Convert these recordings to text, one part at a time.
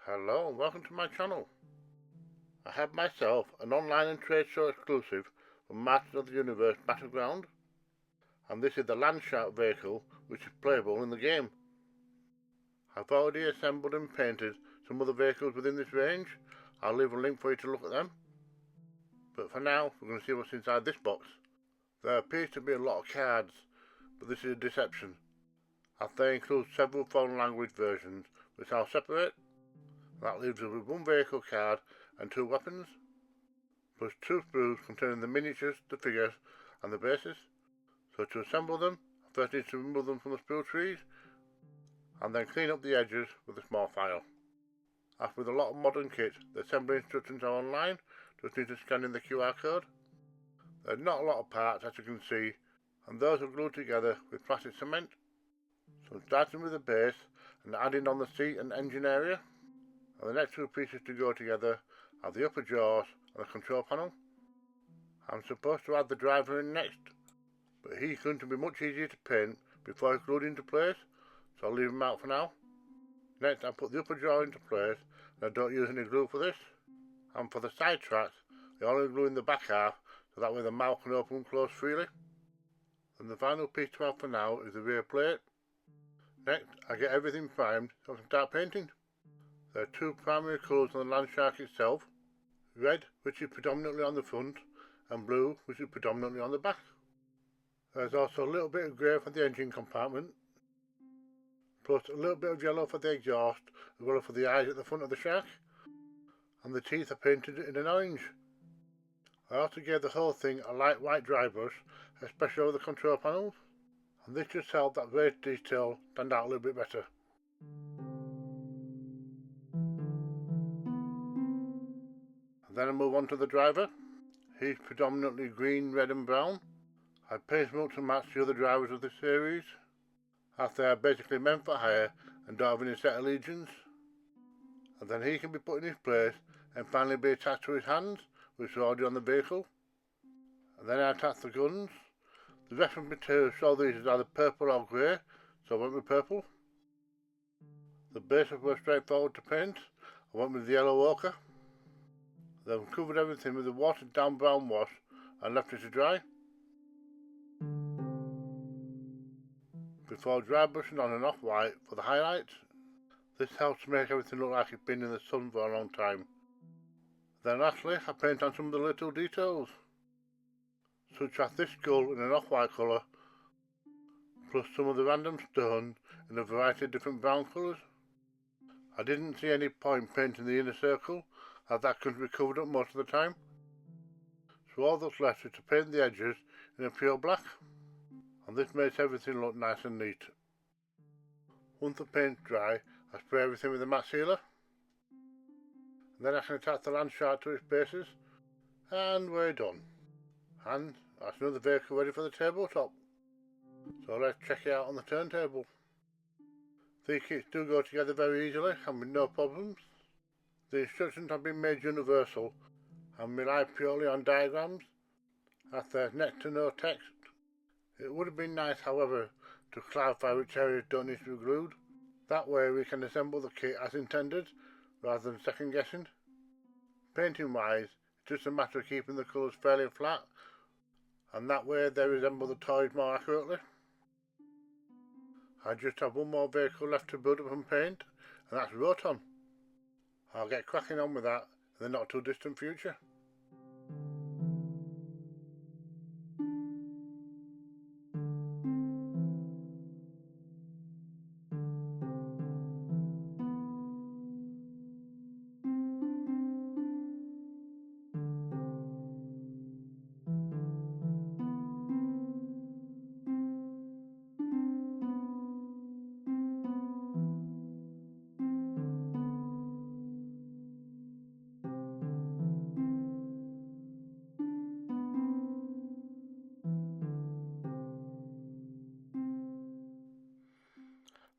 Hello and welcome to my channel. I have myself an online and trade show exclusive from Masters of the Universe Battleground, and this is the Landshark vehicle which is playable in the game. I've already assembled and painted some other vehicles within this range. I'll leave a link for you to look at them. But for now, we're going to see what's inside this box. There appears to be a lot of cards, but this is a deception, as they include several foreign language versions which I'll separate. That leaves us with one vehicle card and two weapons, plus two sprues containing the miniatures, the figures and the bases. So to assemble them, I first need to remove them from the sprue trees and then clean up the edges with a small file. As with a lot of modern kits, the assembly instructions are online, just need to scan in the QR code. There are not a lot of parts, as you can see, and those are glued together with plastic cement. So starting with the base and adding on the seat and engine area. And the next two pieces to go together are the upper jaws and the control panel. I'm supposed to add the driver in next, but he's going to be much easier to paint before he's glued into place, so I'll leave him out for now. Next I put the upper jaw into place, and I don't use any glue for this. And for the side tracks, I only glue in the back half, so that way the mouth can open and close freely. And the final piece to add for now is the rear plate. Next I get everything primed so I can start painting. There are two primary colours on the Landshark itself, red, which is predominantly on the front, and blue, which is predominantly on the back. There's also a little bit of grey for the engine compartment, plus a little bit of yellow for the exhaust, as well as for the eyes at the front of the shark, and the teeth are painted in an orange. I also gave the whole thing a light white dry brush, especially over the control panels, and this just helped that raised detail stand out a little bit better. Then I move on to the driver. He's predominantly green, red and brown. I paint him up to match the other drivers of the series, as they are basically men for hire and don't have any set allegiance. And then he can be put in his place and finally be attached to his hands, which are already on the vehicle. And then I attach the guns. The reference materials show these as either purple or grey, so I went with purple. The bases were straightforward to paint. I went with the yellow ochre. Then covered everything with a watered down brown wash and left it to dry, before dry brushing on an off-white for the highlights. This helps make everything look like it's been in the sun for a long time. Then lastly I paint on some of the little details, such as this skull in an off-white colour, plus some of the random stones in a variety of different brown colours. I didn't see any point painting the inner circle, as that could be covered up most of the time, so all that's left is to paint the edges in a pure black, and this makes everything look nice and neat. Once the paint's dry, I spray everything with a matte sealer, and then I can attach the Landshark to its bases, and we're done. And that's another vehicle ready for the tabletop. So let's check it out on the turntable. These kits do go together very easily and with no problems. The instructions have been made universal and rely purely on diagrams, as there's next to no text. It would have been nice, however, to clarify which areas don't need to be glued. That way we can assemble the kit as intended, rather than second guessing. Painting wise, it's just a matter of keeping the colours fairly flat, and that way they resemble the toys more accurately. I just have one more vehicle left to build up and paint, and that's Roton. I'll get cracking on with that in the not too distant future.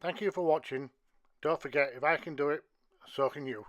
Thank you for watching. Don't forget, if I can do it, so can you.